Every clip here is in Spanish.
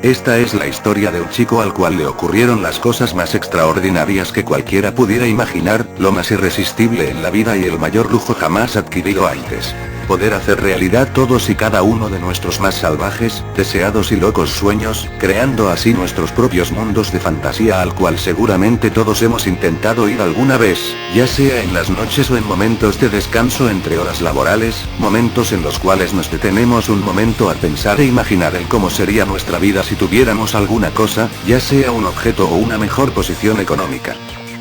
Esta es la historia de un chico al cual le ocurrieron las cosas más extraordinarias que cualquiera pudiera imaginar, lo más irresistible en la vida y el mayor lujo jamás adquirido antes. Poder hacer realidad todos y cada uno de nuestros más salvajes, deseados y locos sueños, creando así nuestros propios mundos de fantasía al cual seguramente todos hemos intentado ir alguna vez, ya sea en las noches o en momentos de descanso entre horas laborales, momentos en los cuales nos detenemos un momento a pensar e imaginar el cómo sería nuestra vida si tuviéramos alguna cosa, ya sea un objeto o una mejor posición económica.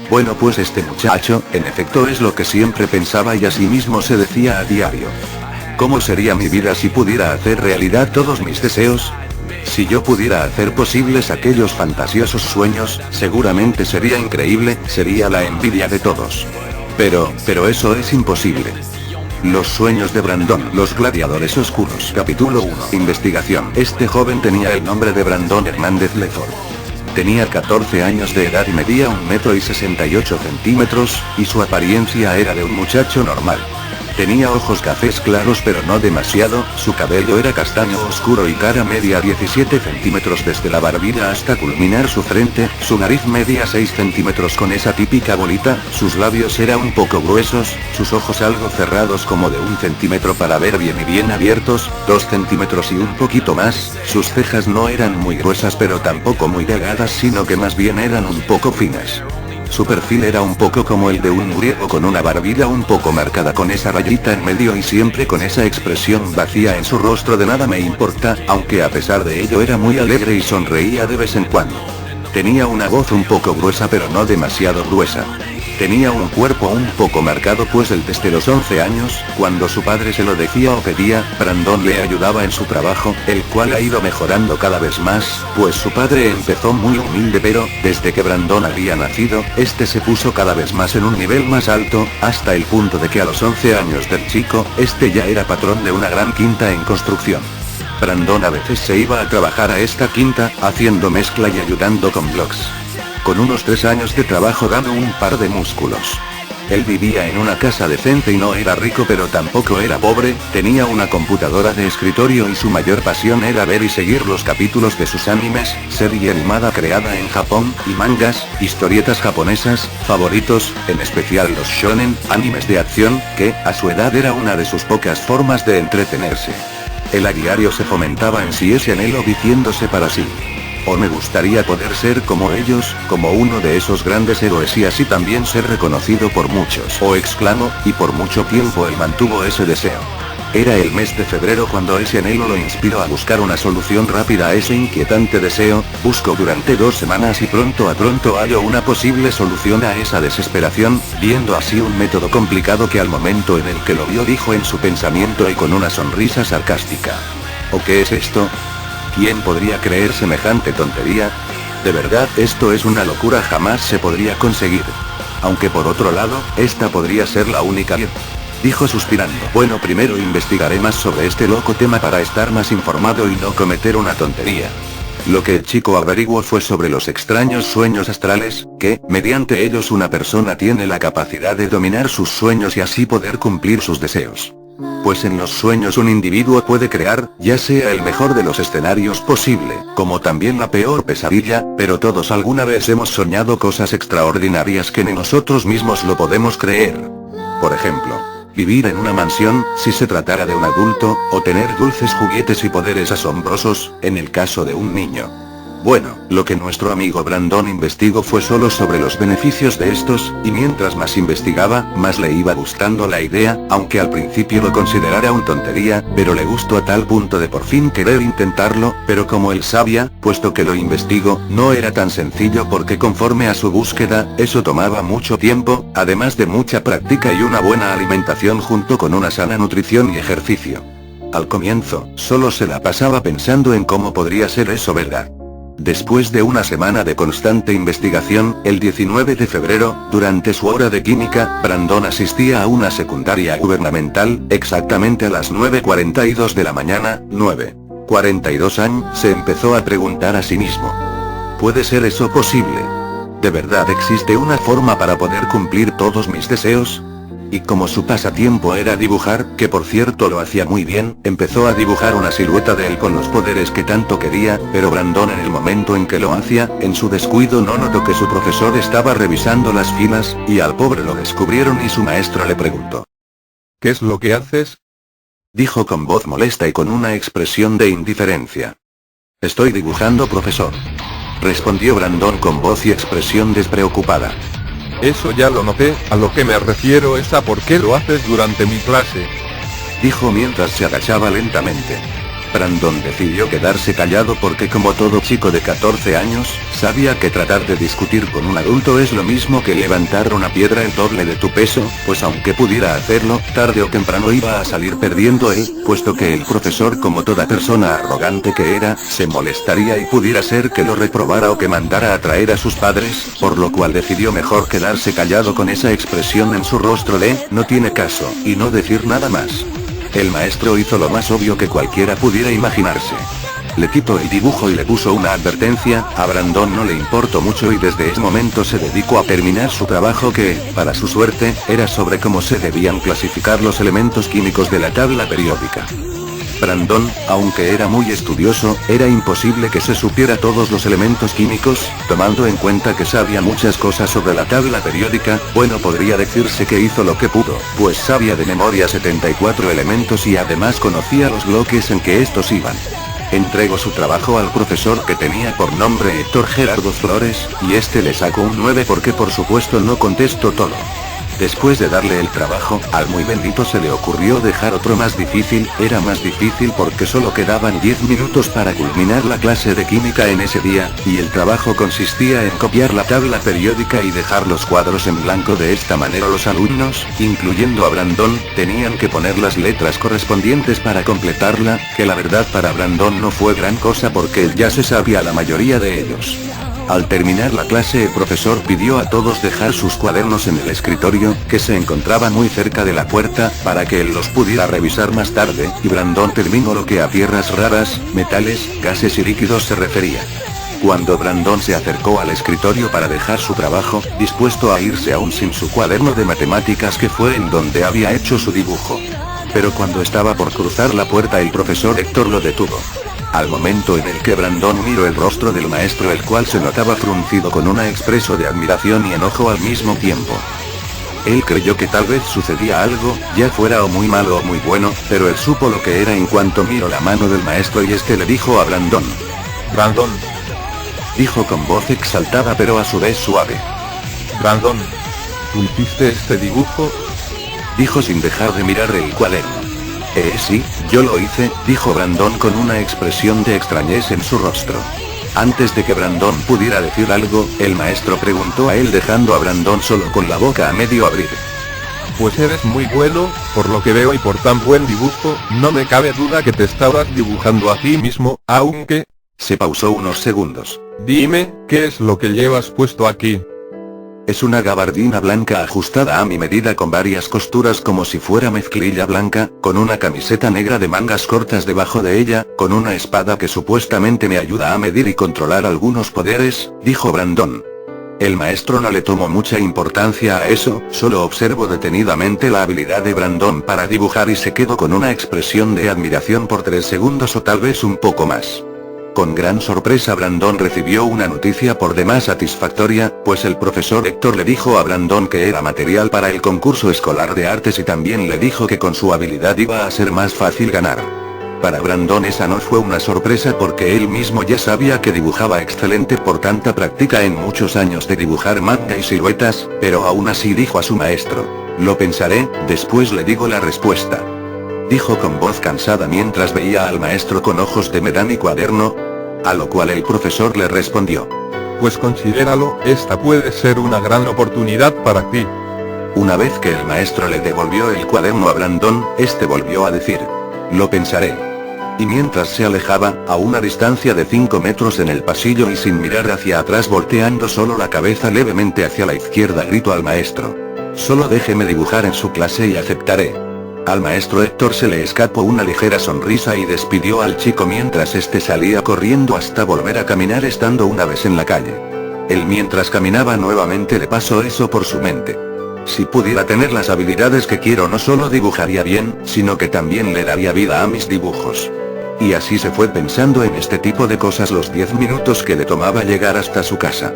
Bueno, pues este muchacho, en efecto, es lo que siempre pensaba y asimismo se decía a diario. ¿Cómo sería mi vida si pudiera hacer realidad todos mis deseos? Si yo pudiera hacer posibles aquellos fantasiosos sueños, seguramente sería increíble, sería la envidia de todos. Pero eso es imposible. Los sueños de Brandon, los gladiadores oscuros. Capítulo 1. Investigación. Este joven tenía el nombre de Brandon Hernández Lefort. Tenía 14 años de edad y medía 1,68 m, y su apariencia era de un muchacho normal. Tenía ojos cafés claros pero no demasiado, su cabello era castaño oscuro y cara media 17 centímetros desde la barbilla hasta culminar su frente, su nariz media 6 centímetros con esa típica bolita, sus labios eran un poco gruesos, sus ojos algo cerrados como de 1 centímetro para ver bien y bien abiertos, 2 centímetros y un poquito más, sus cejas no eran muy gruesas pero tampoco muy delgadas sino que más bien eran un poco finas. Su perfil era un poco como el de un muriego con una barbilla un poco marcada con esa rayita en medio y siempre con esa expresión vacía en su rostro de nada me importa, aunque a pesar de ello era muy alegre y sonreía de vez en cuando. Tenía una voz un poco gruesa pero no demasiado gruesa. Tenía un cuerpo un poco marcado pues desde los 11 años, cuando su padre se lo decía o pedía, Brandon le ayudaba en su trabajo, el cual ha ido mejorando cada vez más, pues su padre empezó muy humilde pero, desde que Brandon había nacido, este se puso cada vez más en un nivel más alto, hasta el punto de que a los 11 años del chico, este ya era patrón de una gran quinta en construcción. Brandon a veces se iba a trabajar a esta quinta, haciendo mezcla y ayudando con blogs. Con unos 3 años de trabajo ganó un par de músculos. Él vivía en una casa decente y no era rico pero tampoco era pobre, tenía una computadora de escritorio y su mayor pasión era ver y seguir los capítulos de sus animes, serie animada creada en Japón, y mangas, historietas japonesas, favoritos, en especial los shonen, animes de acción, que, a su edad era una de sus pocas formas de entretenerse. Él a diario se fomentaba en sí ese anhelo diciéndose para sí. O me gustaría poder ser como ellos, como uno de esos grandes héroes y así también ser reconocido por muchos. O exclamó, y por mucho tiempo él mantuvo ese deseo. Era el mes de febrero cuando ese anhelo lo inspiró a buscar una solución rápida a ese inquietante deseo, buscó durante 2 semanas y pronto a pronto halló una posible solución a esa desesperación, viendo así un método complicado que al momento en el que lo vio dijo en su pensamiento y con una sonrisa sarcástica. ¿O qué es esto? ¿Quién podría creer semejante tontería? De verdad, esto es una locura, jamás se podría conseguir. Aunque por otro lado, esta podría ser la única, dijo suspirando. Bueno, primero investigaré más sobre este loco tema para estar más informado y no cometer una tontería. Lo que el chico averiguó fue sobre los extraños sueños astrales, que, mediante ellos una persona tiene la capacidad de dominar sus sueños y así poder cumplir sus deseos. Pues en los sueños un individuo puede crear, ya sea el mejor de los escenarios posible, como también la peor pesadilla, pero todos alguna vez hemos soñado cosas extraordinarias que ni nosotros mismos lo podemos creer. Por ejemplo, vivir en una mansión, si se tratara de un adulto, o tener dulces juguetes y poderes asombrosos, en el caso de un niño. Bueno, lo que nuestro amigo Brandon investigó fue solo sobre los beneficios de estos, y mientras más investigaba, más le iba gustando la idea, aunque al principio lo considerara una tontería, pero le gustó a tal punto de por fin querer intentarlo, pero como él sabía, puesto que lo investigó, no era tan sencillo porque conforme a su búsqueda, eso tomaba mucho tiempo, además de mucha práctica y una buena alimentación junto con una sana nutrición y ejercicio. Al comienzo, solo se la pasaba pensando en cómo podría ser eso verdad. Después de una semana de constante investigación, el 19 de febrero, durante su hora de química, Brandon asistía a una secundaria gubernamental, exactamente a las 9:42 de la mañana, 9:42 años, se empezó a preguntar a sí mismo. ¿Puede ser eso posible? ¿De verdad existe una forma para poder cumplir todos mis deseos? Y como su pasatiempo era dibujar, que por cierto lo hacía muy bien, empezó a dibujar una silueta de él con los poderes que tanto quería, pero Brandon en el momento en que lo hacía, en su descuido no notó que su profesor estaba revisando las filas, y al pobre lo descubrieron y su maestro le preguntó. ¿Qué es lo que haces? Dijo con voz molesta y con una expresión de indiferencia. Estoy dibujando, profesor. Respondió Brandon con voz y expresión despreocupada. Eso ya lo noté, a lo que me refiero es a por qué lo haces durante mi clase. Dijo mientras se agachaba lentamente. Brandon decidió quedarse callado porque como todo chico de 14 años, sabía que tratar de discutir con un adulto es lo mismo que levantar una piedra el doble de tu peso, pues aunque pudiera hacerlo, tarde o temprano iba a salir perdiendo él, puesto que el profesor, como toda persona arrogante que era, se molestaría y pudiera ser que lo reprobara o que mandara a traer a sus padres, por lo cual decidió mejor quedarse callado con esa expresión en su rostro de, no tiene caso, y no decir nada más. El maestro hizo lo más obvio que cualquiera pudiera imaginarse. Le quitó el dibujo y le puso una advertencia. A Brandon no le importó mucho y desde ese momento se dedicó a terminar su trabajo que, para su suerte, era sobre cómo se debían clasificar los elementos químicos de la tabla periódica. Brandon, aunque era muy estudioso, era imposible que se supiera todos los elementos químicos, tomando en cuenta que sabía muchas cosas sobre la tabla periódica. Bueno, podría decirse que hizo lo que pudo, pues sabía de memoria 74 elementos y además conocía los bloques en que estos iban. Entregó su trabajo al profesor que tenía por nombre Héctor Gerardo Flores, y este le sacó un 9 porque por supuesto no contestó todo. Después de darle el trabajo, al muy bendito se le ocurrió dejar otro más difícil. Era más difícil porque solo quedaban 10 minutos para culminar la clase de química en ese día, y el trabajo consistía en copiar la tabla periódica y dejar los cuadros en blanco. De esta manera los alumnos, incluyendo a Brandon, tenían que poner las letras correspondientes para completarla, que la verdad para Brandon no fue gran cosa porque él ya se sabía la mayoría de ellos. Al terminar la clase el profesor pidió a todos dejar sus cuadernos en el escritorio, que se encontraba muy cerca de la puerta, para que él los pudiera revisar más tarde, y Brandon terminó lo que a tierras raras, metales, gases y líquidos se refería. Cuando Brandon se acercó al escritorio para dejar su trabajo, dispuesto a irse aún sin su cuaderno de matemáticas que fue en donde había hecho su dibujo. Pero cuando estaba por cruzar la puerta el profesor Héctor lo detuvo. Al momento en el que Brandon miró el rostro del maestro, el cual se notaba fruncido con una expresión de admiración y enojo al mismo tiempo. Él creyó que tal vez sucedía algo, ya fuera o muy malo o muy bueno, pero él supo lo que era en cuanto miró la mano del maestro y este le dijo a Brandon. Brandon. Dijo con voz exaltada pero a su vez suave. Brandon. ¿Tú hiciste este dibujo? Dijo sin dejar de mirar el cuaderno. Sí, yo lo hice, dijo Brandon con una expresión de extrañez en su rostro. Antes de que Brandon pudiera decir algo, el maestro preguntó a él dejando a Brandon solo con la boca a medio abrir. Pues eres muy bueno, por lo que veo y por tan buen dibujo, no me cabe duda que te estabas dibujando a ti mismo, aunque... Se pausó unos segundos. Dime, ¿qué es lo que llevas puesto aquí? Es una gabardina blanca ajustada a mi medida con varias costuras como si fuera mezclilla blanca, con una camiseta negra de mangas cortas debajo de ella, con una espada que supuestamente me ayuda a medir y controlar algunos poderes, dijo Brandon. El maestro no le tomó mucha importancia a eso, solo observó detenidamente la habilidad de Brandon para dibujar y se quedó con una expresión de admiración por 3 segundos o tal vez un poco más. Con gran sorpresa Brandon recibió una noticia por demás satisfactoria, pues el profesor Héctor le dijo a Brandon que era material para el concurso escolar de artes y también le dijo que con su habilidad iba a ser más fácil ganar. Para Brandon esa no fue una sorpresa porque él mismo ya sabía que dibujaba excelente por tanta práctica en muchos años de dibujar manga y siluetas, pero aún así dijo a su maestro, lo pensaré, después le digo la respuesta. Dijo con voz cansada mientras veía al maestro con ojos de me da mi cuaderno. A lo cual el profesor le respondió. Pues considéralo, esta puede ser una gran oportunidad para ti. Una vez que el maestro le devolvió el cuaderno a Brandon, este volvió a decir. Lo pensaré. Y mientras se alejaba, a una distancia de 5 metros en el pasillo y sin mirar hacia atrás volteando solo la cabeza levemente hacia la izquierda gritó al maestro. Solo déjeme dibujar en su clase y aceptaré. Al maestro Héctor se le escapó una ligera sonrisa y despidió al chico mientras este salía corriendo hasta volver a caminar estando una vez en la calle. Él mientras caminaba nuevamente le pasó eso por su mente. Si pudiera tener las habilidades que quiero, no solo dibujaría bien, sino que también le daría vida a mis dibujos. Y así se fue pensando en este tipo de cosas los 10 minutos que le tomaba llegar hasta su casa.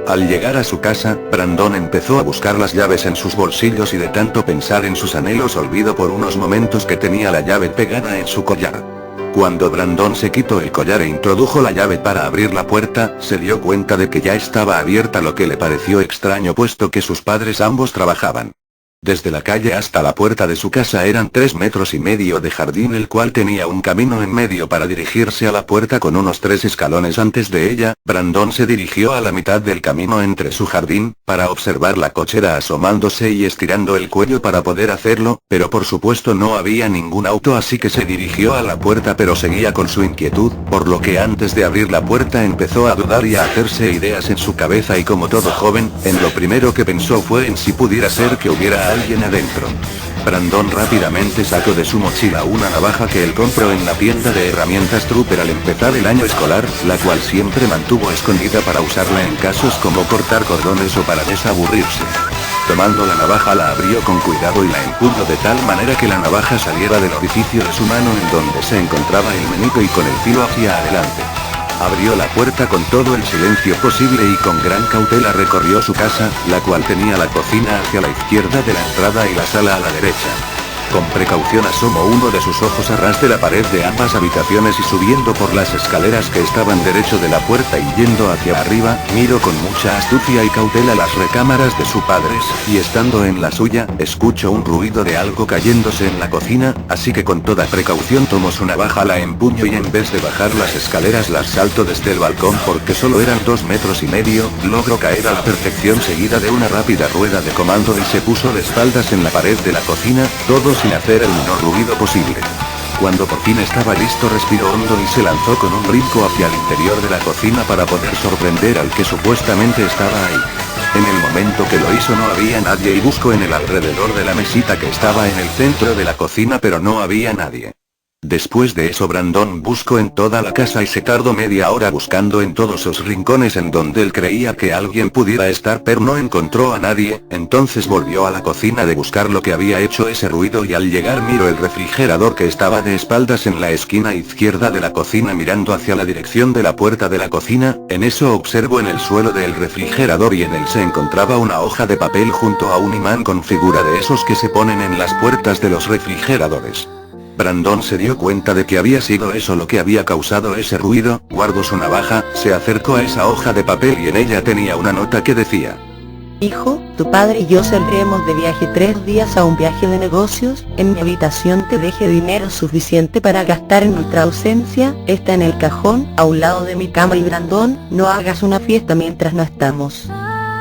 Al llegar a su casa, Brandon empezó a buscar las llaves en sus bolsillos y de tanto pensar en sus anhelos olvidó por unos momentos que tenía la llave pegada en su collar. Cuando Brandon se quitó el collar e introdujo la llave para abrir la puerta, se dio cuenta de que ya estaba abierta, lo que le pareció extraño puesto que sus padres ambos trabajaban. Desde la calle hasta la puerta de su casa eran 3,5 metros de jardín, el cual tenía un camino en medio para dirigirse a la puerta con unos 3 escalones antes de ella. Brandon se dirigió a la mitad del camino entre su jardín, para observar la cochera asomándose y estirando el cuello para poder hacerlo, pero por supuesto no había ningún auto, así que se dirigió a la puerta, pero seguía con su inquietud, por lo que antes de abrir la puerta empezó a dudar y a hacerse ideas en su cabeza, y como todo joven, en lo primero que pensó fue en si pudiera ser que hubiera alguien adentro. Brandon rápidamente sacó de su mochila una navaja que él compró en la tienda de herramientas Trooper al empezar el año escolar, la cual siempre mantuvo escondida para usarla en casos como cortar cordones o para desaburrirse. Tomando la navaja, la abrió con cuidado y la empuñó de tal manera que la navaja saliera del orificio de su mano en donde se encontraba el meñique y con el filo hacia adelante. Abrió la puerta con todo el silencio posible y con gran cautela recorrió su casa, la cual tenía la cocina hacia la izquierda de la entrada y la sala a la derecha. Con precaución asomó uno de sus ojos a ras de la pared de ambas habitaciones y subiendo por las escaleras que estaban derecho de la puerta y yendo hacia arriba, miró con mucha astucia y cautela las recámaras de sus padres, y estando en la suya, escuchó un ruido de algo cayéndose en la cocina, así que con toda precaución tomó su navaja, la empuñó y en vez de bajar las escaleras las saltó desde el balcón porque solo eran 2,5 metros, logró caer a la perfección seguida de una rápida rueda de comando y se puso de espaldas en la pared de la cocina, todo sin hacer el menor ruido posible. Cuando por fin estaba listo, respiró hondo y se lanzó con un brinco hacia el interior de la cocina para poder sorprender al que supuestamente estaba ahí. En el momento que lo hizo no había nadie y buscó en el alrededor de la mesita que estaba en el centro de la cocina, pero no había nadie. Después de eso Brandon buscó en toda la casa y se tardó media hora buscando en todos los rincones en donde él creía que alguien pudiera estar, pero no encontró a nadie. Entonces volvió a la cocina de buscar lo que había hecho ese ruido y al llegar miró el refrigerador que estaba de espaldas en la esquina izquierda de la cocina mirando hacia la dirección de la puerta de la cocina. En eso observó en el suelo del refrigerador y en él se encontraba una hoja de papel junto a un imán con figura de esos que se ponen en las puertas de los refrigeradores. Brandon se dio cuenta de que había sido eso lo que había causado ese ruido, guardó su navaja, se acercó a esa hoja de papel y en ella tenía una nota que decía: Hijo, tu padre y yo saldremos de viaje 3 días a un viaje de negocios. En mi habitación te dejé dinero suficiente para gastar en nuestra ausencia, está en el cajón, a un lado de mi cama, y Brandon, no hagas una fiesta mientras no estamos.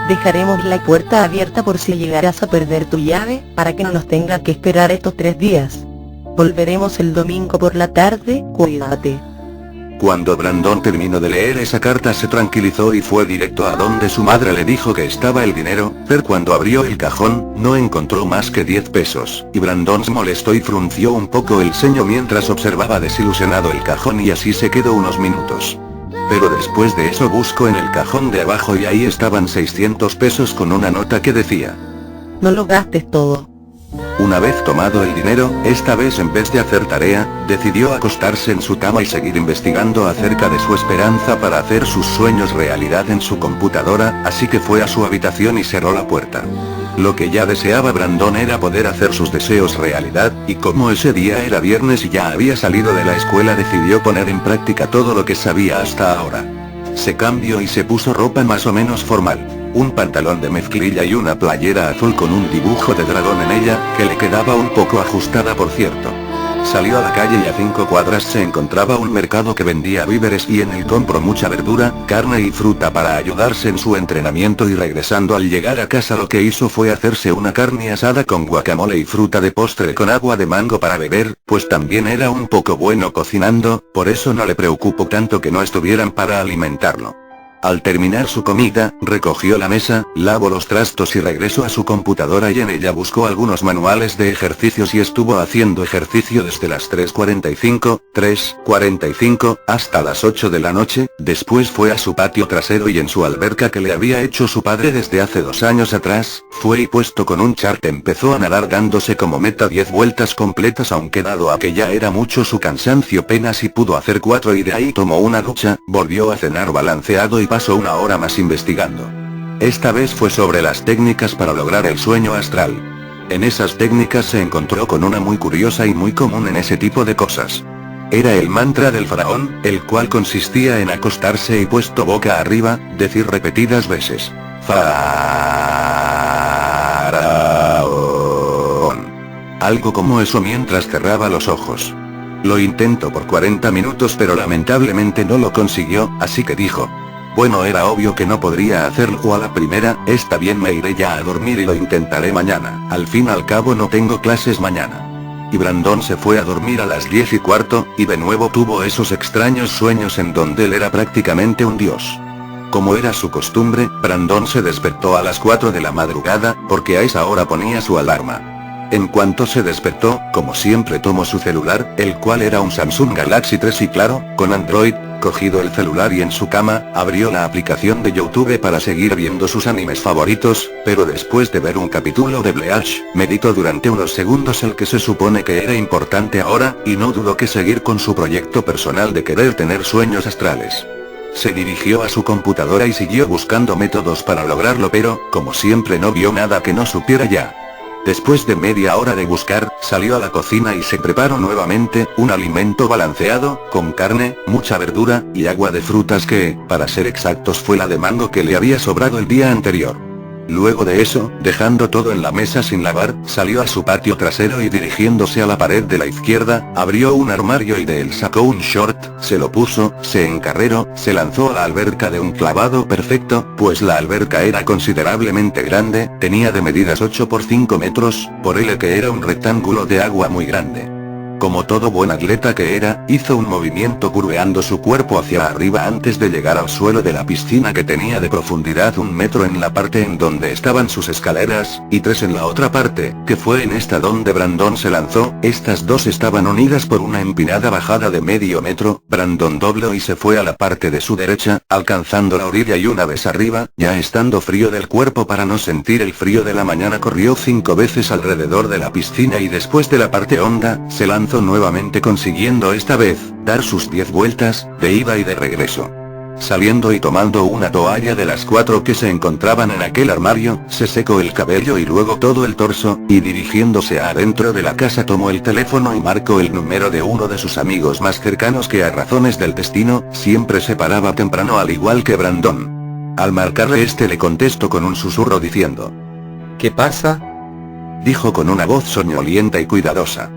Dejaremos la puerta abierta por si llegaras a perder tu llave, para que no nos tenga que esperar estos 3 días. Volveremos el domingo por la tarde, cuídate. Cuando Brandon terminó de leer esa carta se tranquilizó y fue directo a donde su madre le dijo que estaba el dinero, pero cuando abrió el cajón, no encontró más que 10 pesos, y Brandon se molestó y frunció un poco el ceño mientras observaba desilusionado el cajón y así se quedó unos minutos. Pero después de eso buscó en el cajón de abajo y ahí estaban 600 pesos con una nota que decía: No lo gastes todo. Una vez tomado el dinero, esta vez en vez de hacer tarea, decidió acostarse en su cama y seguir investigando acerca de su esperanza para hacer sus sueños realidad en su computadora, así que fue a su habitación y cerró la puerta. Lo que ya deseaba Brandon era poder hacer sus deseos realidad, y como ese día era viernes y ya había salido de la escuela, decidió poner en práctica todo lo que sabía hasta ahora. Se cambió y se puso ropa más o menos formal. Un pantalón de mezclilla y una playera azul con un dibujo de dragón en ella, que le quedaba un poco ajustada por cierto. Salió a la calle y a 5 cuadras se encontraba un mercado que vendía víveres y en él compró mucha verdura, carne y fruta para ayudarse en su entrenamiento, y regresando al llegar a casa lo que hizo fue hacerse una carne asada con guacamole y fruta de postre con agua de mango para beber, pues también era un poco bueno cocinando, por eso no le preocupó tanto que no estuvieran para alimentarlo. Al terminar su comida, recogió la mesa, lavó los trastos y regresó a su computadora y en ella buscó algunos manuales de ejercicios y estuvo haciendo ejercicio desde las 3:45 hasta las 8 de la noche. Después fue a su patio trasero y en su alberca que le había hecho su padre desde hace 2 años atrás, fue y puesto con un chart empezó a nadar dándose como meta 10 vueltas completas, aunque dado a que ya era mucho su cansancio apenas si pudo hacer 4 y de ahí tomó una ducha, volvió a cenar balanceado y pasó 1 hora más investigando. Esta vez fue sobre las técnicas para lograr el sueño astral. En esas técnicas se encontró con una muy curiosa y muy común en ese tipo de cosas. Era el mantra del faraón, el cual consistía en acostarse y puesto boca arriba, decir repetidas veces: Faraón. Algo como eso mientras cerraba los ojos. Lo intentó por 40 minutos pero lamentablemente no lo consiguió, así que dijo: bueno, era obvio que no podría hacerlo a la primera, está bien, me iré ya a dormir y lo intentaré mañana, al fin y al cabo no tengo clases mañana. Y Brandon se fue a dormir a las 10:15, y de nuevo tuvo esos extraños sueños en donde él era prácticamente un dios. Como era su costumbre, Brandon se despertó a las 4 de la madrugada, porque a esa hora ponía su alarma. En cuanto se despertó, como siempre tomó su celular, el cual era un Samsung Galaxy 3 y claro, con Android. Cogido el celular y en su cama, abrió la aplicación de YouTube para seguir viendo sus animes favoritos, pero después de ver un capítulo de Bleach, meditó durante unos segundos el que se supone que era importante ahora, y no dudó que seguir con su proyecto personal de querer tener sueños astrales. Se dirigió a su computadora y siguió buscando métodos para lograrlo, pero, como siempre, no vio nada que no supiera ya. Después de media hora de buscar, salió a la cocina y se preparó nuevamente, un alimento balanceado, con carne, mucha verdura, y agua de frutas que, para ser exactos, fue la de mango que le había sobrado el día anterior. Luego de eso, dejando todo en la mesa sin lavar, salió a su patio trasero y dirigiéndose a la pared de la izquierda, abrió un armario y de él sacó un short, se lo puso, se encarreró, se lanzó a la alberca de un clavado perfecto, pues la alberca era considerablemente grande, tenía de medidas 8 por 5 metros, por el que era un rectángulo de agua muy grande. Como todo buen atleta que era, hizo un movimiento curveando su cuerpo hacia arriba antes de llegar al suelo de la piscina que tenía de profundidad 1 metro en la parte en donde estaban sus escaleras, y 3 en la otra parte, que fue en esta donde Brandon se lanzó. Estas dos estaban unidas por una empinada bajada de medio metro. Brandon dobló y se fue a la parte de su derecha, alcanzando la orilla y una vez arriba, ya estando frío del cuerpo para no sentir el frío de la mañana, corrió 5 veces alrededor de la piscina y después de la parte honda, se lanzó nuevamente consiguiendo esta vez, dar sus 10 vueltas, de ida y de regreso. Saliendo y tomando una toalla de las 4 que se encontraban en aquel armario, se secó el cabello y luego todo el torso, y dirigiéndose adentro de la casa tomó el teléfono y marcó el número de uno de sus amigos más cercanos que a razones del destino, siempre se paraba temprano al igual que Brandon. Al marcarle le contestó con un susurro diciendo: ¿Qué pasa? Dijo con una voz soñolienta y cuidadosa.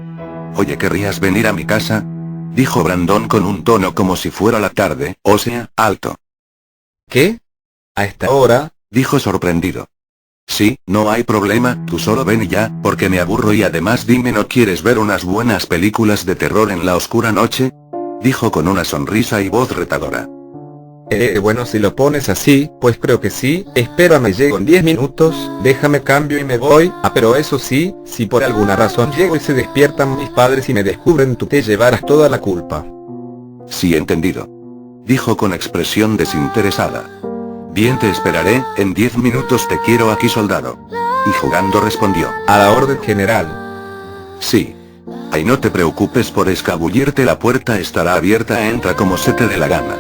Oye, ¿querrías venir a mi casa? Dijo Brandon con un tono como si fuera la tarde, o sea, alto. ¿Qué? ¿A esta hora? Dijo sorprendido. Sí, no hay problema, tú solo ven y ya, porque me aburro y además dime, ¿no quieres ver unas buenas películas de terror en la oscura noche? Dijo con una sonrisa y voz retadora. Bueno, si lo pones así, pues creo que sí. Espérame, llego en 10 minutos, déjame cambio y me voy. Pero eso sí, si por alguna razón llego y se despiertan mis padres y me descubren, tú te llevarás toda la culpa. Sí, entendido. Dijo con expresión desinteresada. Bien, te esperaré, en 10 minutos te quiero aquí, soldado. Y jugando respondió: A la orden, general. Sí. Ay, no te preocupes por escabullirte, la puerta estará abierta, entra como se te dé la gana.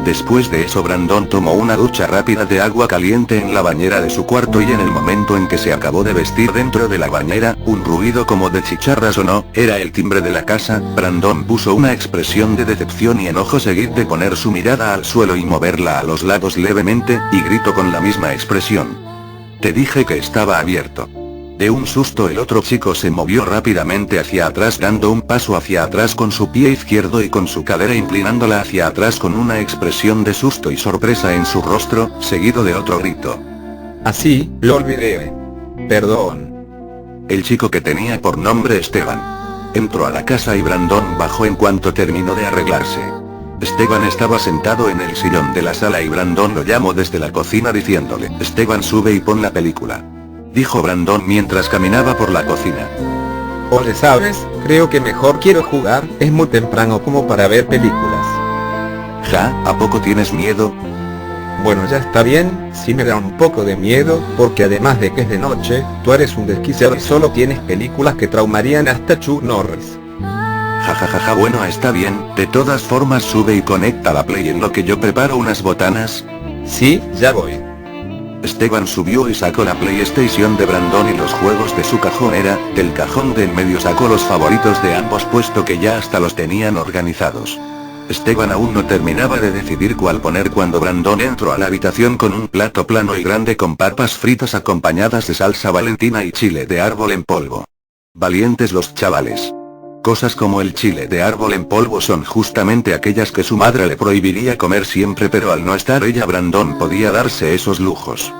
Después de eso Brandon tomó una ducha rápida de agua caliente en la bañera de su cuarto y en el momento en que se acabó de vestir dentro de la bañera, un ruido como de chicharra sonó, era el timbre de la casa. Brandon puso una expresión de decepción y enojo seguido de poner su mirada al suelo y moverla a los lados levemente, y gritó con la misma expresión: Te dije que estaba abierto. De un susto el otro chico se movió rápidamente hacia atrás dando un paso hacia atrás con su pie izquierdo y con su cadera inclinándola hacia atrás con una expresión de susto y sorpresa en su rostro, seguido de otro grito. Así, lo olvidé. Perdón. El chico que tenía por nombre Esteban entró a la casa y Brandon bajó en cuanto terminó de arreglarse. Esteban estaba sentado en el sillón de la sala y Brandon lo llamó desde la cocina diciéndole, Esteban, sube y pon la película. Dijo Brandon mientras caminaba por la cocina. Oye, ¿sabes? Creo que mejor quiero jugar, es muy temprano como para ver películas. Ja, ¿a poco tienes miedo? Bueno, ya está bien, sí me da un poco de miedo, porque además de que es de noche, tú eres un desquiciado y solo tienes películas que traumarían hasta Chuck Norris. Jajajaja, bueno, está bien, de todas formas sube y conecta la Play en lo que yo preparo unas botanas. Sí, ya voy. Esteban subió y sacó la PlayStation de Brandon y los juegos de su cajonera, del cajón de en medio sacó los favoritos de ambos puesto que ya hasta los tenían organizados. Esteban aún no terminaba de decidir cuál poner cuando Brandon entró a la habitación con un plato plano y grande con papas fritas acompañadas de salsa valentina y chile de árbol en polvo. Valientes los chavales. Cosas como el chile de árbol en polvo son justamente aquellas que su madre le prohibiría comer siempre, pero al no estar ella Brandon podía darse esos lujos.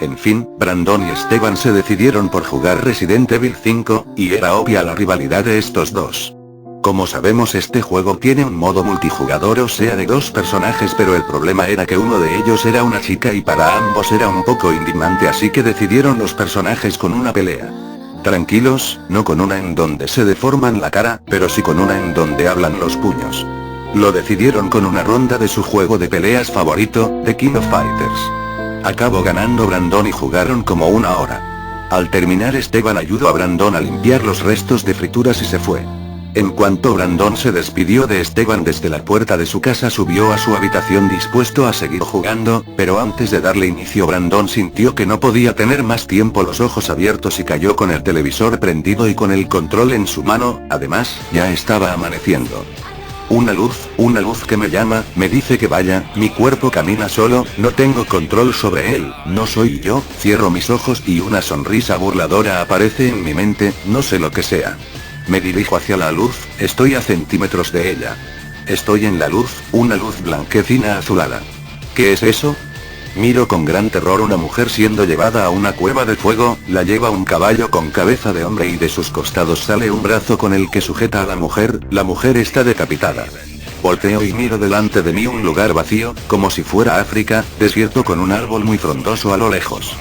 En fin, Brandon y Esteban se decidieron por jugar Resident Evil 5, y era obvia la rivalidad de estos dos. Como sabemos, este juego tiene un modo multijugador, o sea de 2 personajes, pero el problema era que uno de ellos era una chica y para ambos era un poco indignante, así que decidieron los personajes con una pelea. Tranquilos, no con una en donde se deforman la cara, pero sí con una en donde hablan los puños. Lo decidieron con una ronda de su juego de peleas favorito, The King of Fighters. Acabó ganando Brandon y jugaron como 1 hora. Al terminar, Esteban ayudó a Brandon a limpiar los restos de frituras y se fue. En cuanto Brandon se despidió de Esteban desde la puerta de su casa, subió a su habitación dispuesto a seguir jugando, pero antes de darle inicio Brandon sintió que no podía tener más tiempo los ojos abiertos y cayó con el televisor prendido y con el control en su mano, además, ya estaba amaneciendo. Una luz que me llama, me dice que vaya, mi cuerpo camina solo, no tengo control sobre él, no soy yo, cierro mis ojos y una sonrisa burladora aparece en mi mente, no sé lo que sea. Me dirijo hacia la luz, estoy a centímetros de ella. Estoy en la luz, una luz blanquecina azulada. ¿Qué es eso? Miro con gran terror una mujer siendo llevada a una cueva de fuego, la lleva un caballo con cabeza de hombre y de sus costados sale un brazo con el que sujeta a la mujer está decapitada. Volteo y miro delante de mí un lugar vacío, como si fuera África, desierto con un árbol muy frondoso a lo lejos.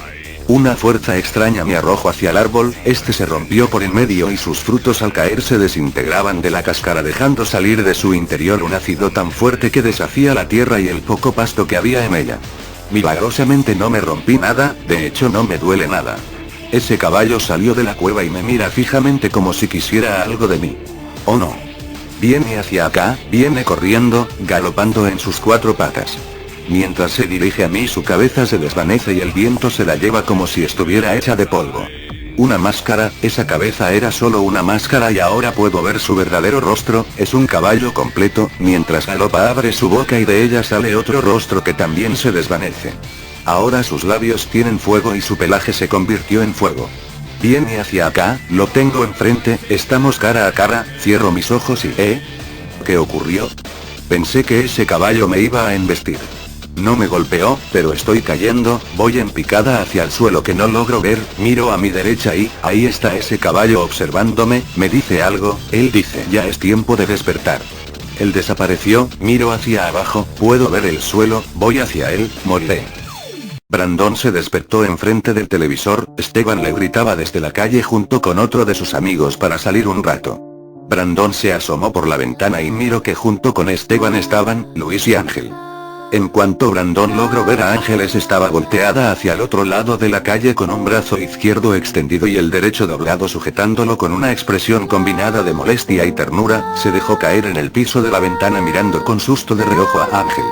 Una fuerza extraña me arrojó hacia el árbol, este se rompió por en medio y sus frutos al caer se desintegraban de la cáscara dejando salir de su interior un ácido tan fuerte que deshacía la tierra y el poco pasto que había en ella. Milagrosamente no me rompí nada, de hecho no me duele nada. Ese caballo salió de la cueva y me mira fijamente como si quisiera algo de mí. Oh no. Viene hacia acá, viene corriendo, galopando en sus 4 patas. Mientras se dirige a mí su cabeza se desvanece y el viento se la lleva como si estuviera hecha de polvo. Una máscara, esa cabeza era solo una máscara y ahora puedo ver su verdadero rostro, es un caballo completo, mientras galopa abre su boca y de ella sale otro rostro que también se desvanece. Ahora sus labios tienen fuego y su pelaje se convirtió en fuego. Viene hacia acá, lo tengo enfrente, estamos cara a cara, cierro mis ojos y ¿qué ocurrió? Pensé que ese caballo me iba a embestir. No me golpeó, pero estoy cayendo, voy en picada hacia el suelo que no logro ver, miro a mi derecha y, ahí está ese caballo observándome, me dice algo, él dice ya es tiempo de despertar. Él desapareció, miro hacia abajo, puedo ver el suelo, voy hacia él, moriré. Brandon se despertó enfrente del televisor, Esteban le gritaba desde la calle junto con otro de sus amigos para salir un rato. Brandon se asomó por la ventana y miro que junto con Esteban estaban, Luis y Ángel. En cuanto Brandon logró ver a Ángeles estaba volteada hacia el otro lado de la calle con un brazo izquierdo extendido y el derecho doblado sujetándolo con una expresión combinada de molestia y ternura, se dejó caer en el piso de la ventana mirando con susto de reojo a Ángel.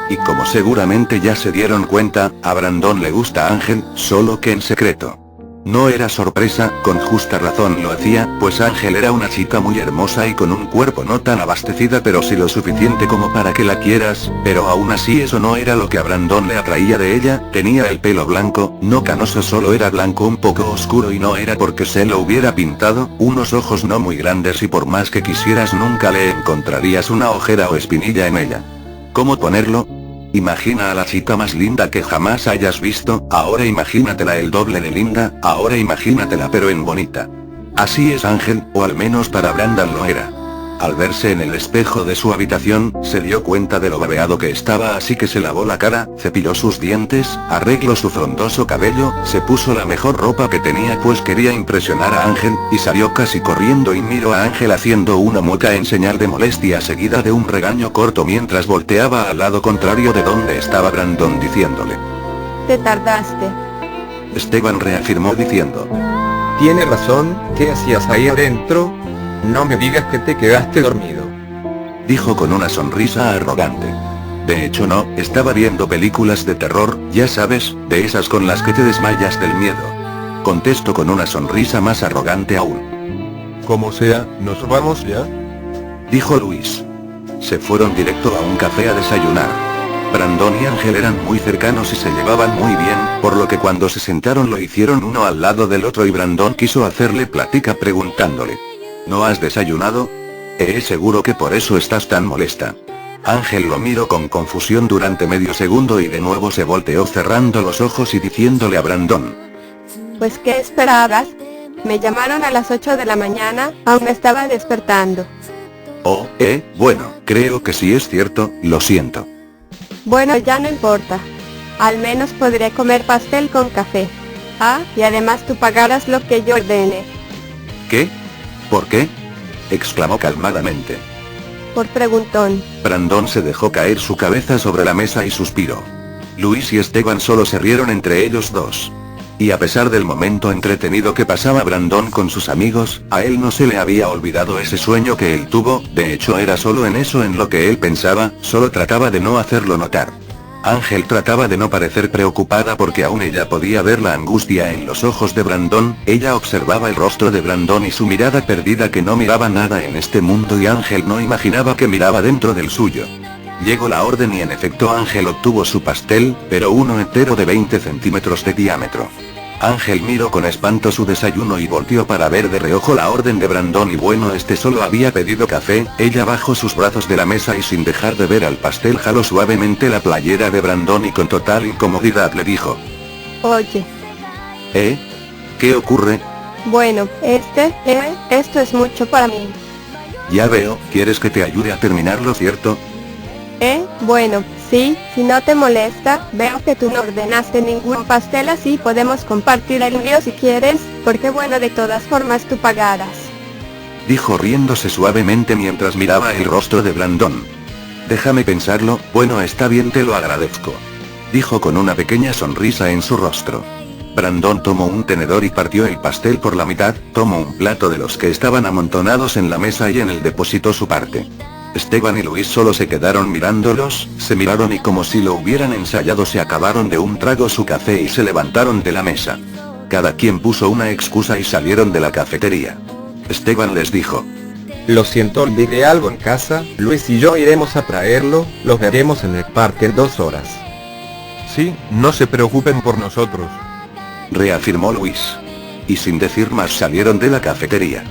Y como seguramente ya se dieron cuenta, a Brandon le gusta Ángel, solo que en secreto. No era sorpresa, con justa razón lo hacía, pues Ángel era una chica muy hermosa y con un cuerpo no tan abastecida pero sí lo suficiente como para que la quieras, pero aún así eso no era lo que a Brandon le atraía de ella, tenía el pelo blanco, no canoso, solo era blanco un poco oscuro y no era porque se lo hubiera pintado, unos ojos no muy grandes y por más que quisieras nunca le encontrarías una ojera o espinilla en ella. ¿Cómo ponerlo? Imagina a la chica más linda que jamás hayas visto, ahora imagínatela el doble de linda, ahora imagínatela pero en bonita. Así es Ángel, o al menos para Brandon lo era. Al verse en el espejo de su habitación, se dio cuenta de lo babeado que estaba, así que se lavó la cara, cepilló sus dientes, arregló su frondoso cabello, se puso la mejor ropa que tenía pues quería impresionar a Ángel, y salió casi corriendo y miró a Ángel haciendo una mueca en señal de molestia seguida de un regaño corto mientras volteaba al lado contrario de donde estaba Brandon diciéndole: Te tardaste. Esteban reafirmó diciendo: Tiene razón, ¿qué hacías ahí adentro? No me digas que te quedaste dormido. Dijo con una sonrisa arrogante. De hecho no, estaba viendo películas de terror, ya sabes, de esas con las que te desmayas del miedo. Contestó con una sonrisa más arrogante aún. Como sea, ¿nos vamos ya? Dijo Luis. Se fueron directo a un café a desayunar. Brandon y Ángel eran muy cercanos y se llevaban muy bien, por lo que cuando se sentaron lo hicieron uno al lado del otro y Brandon quiso hacerle plática preguntándole: ¿No has desayunado? Seguro que por eso estás tan molesta. Ángel lo miró con confusión durante medio segundo y de nuevo se volteó cerrando los ojos y diciéndole a Brandon: Pues ¿qué esperabas? Me llamaron a las 8 de la mañana, aún me estaba despertando. Oh, bueno, creo que sí es cierto, lo siento. Bueno, ya no importa. Al menos podré comer pastel con café. Ah, y además tú pagarás lo que yo ordene. ¿Qué? ¿Por qué? Exclamó calmadamente. Por preguntón. Brandon se dejó caer su cabeza sobre la mesa y suspiró. Luis y Esteban solo se rieron entre ellos dos. Y a pesar del momento entretenido que pasaba Brandon con sus amigos, a él no se le había olvidado ese sueño que él tuvo, de hecho era solo en eso en lo que él pensaba, solo trataba de no hacerlo notar. Ángel trataba de no parecer preocupada porque aún ella podía ver la angustia en los ojos de Brandon, ella observaba el rostro de Brandon y su mirada perdida que no miraba nada en este mundo y Ángel no imaginaba que miraba dentro del suyo. Llegó la orden y en efecto Ángel obtuvo su pastel, pero uno entero de 20 centímetros de diámetro. Ángel miró con espanto su desayuno y volteó para ver de reojo la orden de Brandon y bueno este solo había pedido café, ella bajó sus brazos de la mesa y sin dejar de ver al pastel jaló suavemente la playera de Brandon y con total incomodidad le dijo: Oye. ¿Qué ocurre? Bueno, esto es mucho para mí. Ya veo, ¿quieres que te ayude a terminarlo, cierto? Bueno, sí, si no te molesta, veo que tú no ordenaste ningún pastel así podemos compartir el mío si quieres, porque bueno de todas formas tú pagarás. Dijo riéndose suavemente mientras miraba el rostro de Brandon. Déjame pensarlo, bueno está bien te lo agradezco. Dijo con una pequeña sonrisa en su rostro. Brandon tomó un tenedor y partió el pastel por la mitad, tomó un plato de los que estaban amontonados en la mesa y en él depositó su parte. Esteban y Luis solo se quedaron mirándolos, se miraron y como si lo hubieran ensayado se acabaron de un trago su café y se levantaron de la mesa. Cada quien puso una excusa y salieron de la cafetería. Esteban les dijo: Lo siento, olvidé algo en casa, Luis y yo iremos a traerlo, los veremos en el parque en 2 horas. Sí, no se preocupen por nosotros. Reafirmó Luis. Y sin decir más salieron de la cafetería.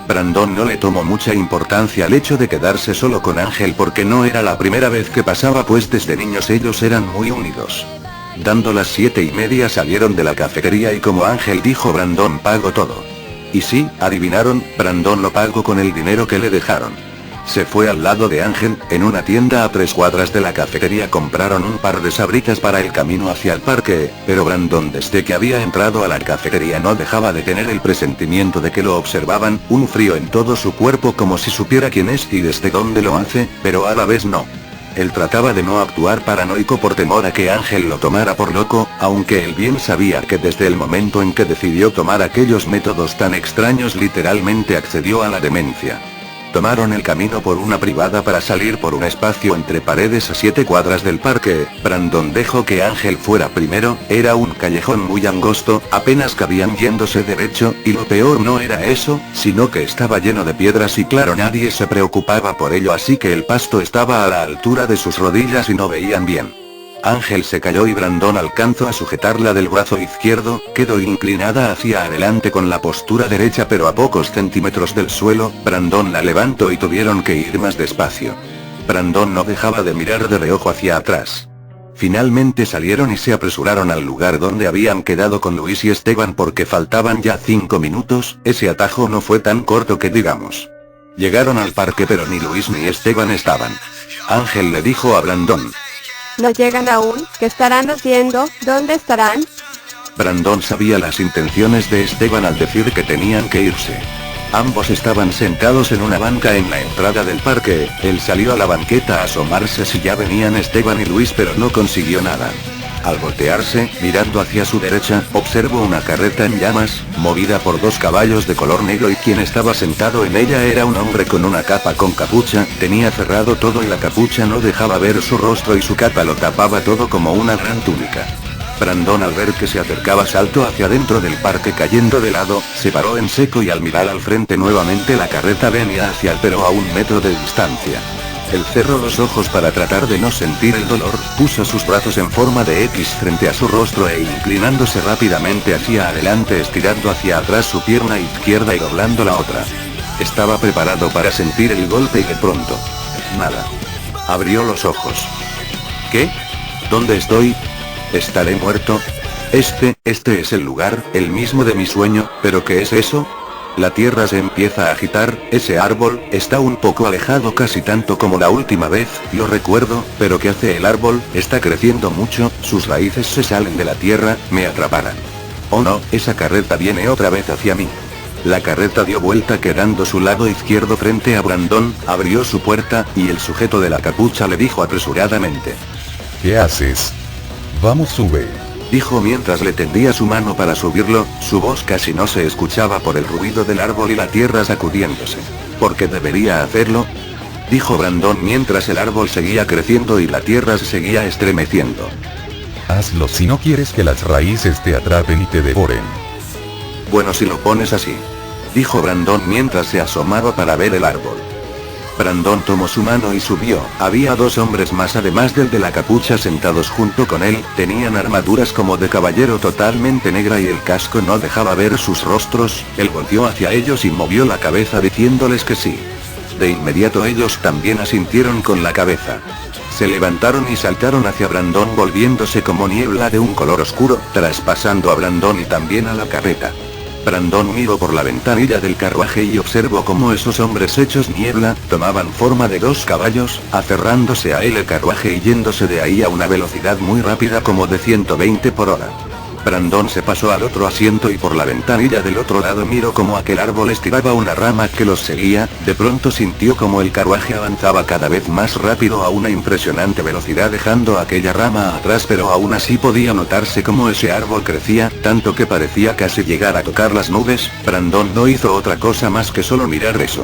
Brandon no le tomó mucha importancia al hecho de quedarse solo con Ángel porque no era la primera vez que pasaba pues desde niños ellos eran muy unidos. Dando las 7:30 salieron de la cafetería y como Ángel dijo Brandon pagó todo. Y sí, adivinaron, Brandon lo pagó con el dinero que le dejaron. Se fue al lado de Ángel, en una tienda a 3 cuadras de la cafetería compraron un par de sabritas para el camino hacia el parque, pero Brandon desde que había entrado a la cafetería no dejaba de tener el presentimiento de que lo observaban, un frío en todo su cuerpo como si supiera quién es y desde dónde lo hace, pero a la vez no. Él trataba de no actuar paranoico por temor a que Ángel lo tomara por loco, aunque él bien sabía que desde el momento en que decidió tomar aquellos métodos tan extraños literalmente accedió a la demencia. Tomaron el camino por una privada para salir por un espacio entre paredes a 7 cuadras del parque. Brandon dejó que Ángel fuera primero, era un callejón muy angosto, apenas cabían yéndose derecho, y lo peor no era eso, sino que estaba lleno de piedras y claro nadie se preocupaba por ello así que el pasto estaba a la altura de sus rodillas y no veían bien. Ángel se cayó y Brandon alcanzó a sujetarla del brazo izquierdo, quedó inclinada hacia adelante con la postura derecha pero a pocos centímetros del suelo, Brandon la levantó y tuvieron que ir más despacio. Brandon no dejaba de mirar de reojo hacia atrás. Finalmente salieron y se apresuraron al lugar donde habían quedado con Luis y Esteban porque faltaban ya 5 minutos, ese atajo no fue tan corto que digamos. Llegaron al parque pero ni Luis ni Esteban estaban. Ángel le dijo a Brandon. ¿No llegan aún? ¿Qué estarán haciendo? ¿Dónde estarán? Brandon sabía las intenciones de Esteban al decir que tenían que irse. Ambos estaban sentados en una banca en la entrada del parque. Él salió a la banqueta a asomarse si ya venían Esteban y Luis, pero no consiguió nada. Al voltearse, mirando hacia su derecha, observó una carreta en llamas, movida por 2 caballos de color negro, y quien estaba sentado en ella era un hombre con una capa con capucha. Tenía cerrado todo y la capucha no dejaba ver su rostro y su capa lo tapaba todo como una gran túnica. Brandon, al ver que se acercaba, saltó hacia dentro del parque cayendo de lado, se paró en seco y al mirar al frente nuevamente la carreta venía hacia él pero a 1 metro de distancia. Él cerró los ojos para tratar de no sentir el dolor, puso sus brazos en forma de X frente a su rostro e inclinándose rápidamente hacia adelante, estirando hacia atrás su pierna izquierda y doblando la otra. Estaba preparado para sentir el golpe y de pronto... nada. Abrió los ojos. ¿Qué? ¿Dónde estoy? ¿Estaré muerto? Este es el lugar, el mismo de mi sueño, pero ¿qué es eso? La tierra se empieza a agitar, ese árbol, está un poco alejado, casi tanto como la última vez, lo recuerdo, pero ¿qué hace el árbol? Está creciendo mucho, sus raíces se salen de la tierra, me atraparán. Oh no, esa carreta viene otra vez hacia mí. La carreta dio vuelta quedando su lado izquierdo frente a Brandon, abrió su puerta, y el sujeto de la capucha le dijo apresuradamente. ¿Qué haces? Vamos, sube. Dijo mientras le tendía su mano para subirlo, su voz casi no se escuchaba por el ruido del árbol y la tierra sacudiéndose. ¿Por qué debería hacerlo? Dijo Brandon mientras el árbol seguía creciendo y la tierra se seguía estremeciendo. Hazlo si no quieres que las raíces te atrapen y te devoren. Bueno, si lo pones así. Dijo Brandon mientras se asomaba para ver el árbol. Brandon tomó su mano y subió. Había 2 hombres más además del de la capucha sentados junto con él, tenían armaduras como de caballero totalmente negra y el casco no dejaba ver sus rostros. Él volteó hacia ellos y movió la cabeza diciéndoles que sí. De inmediato ellos también asintieron con la cabeza. Se levantaron y saltaron hacia Brandon volviéndose como niebla de un color oscuro, traspasando a Brandon y también a la carreta. Brandon miró por la ventanilla del carruaje y observó cómo esos hombres hechos niebla, tomaban forma de 2 caballos, aferrándose a él el carruaje y yéndose de ahí a una velocidad muy rápida como de 120 por hora. Brandon se pasó al otro asiento y por la ventanilla del otro lado miró cómo aquel árbol estiraba una rama que los seguía. De pronto sintió como el carruaje avanzaba cada vez más rápido a una impresionante velocidad dejando aquella rama atrás, pero aún así podía notarse cómo ese árbol crecía, tanto que parecía casi llegar a tocar las nubes. Brandon no hizo otra cosa más que solo mirar eso.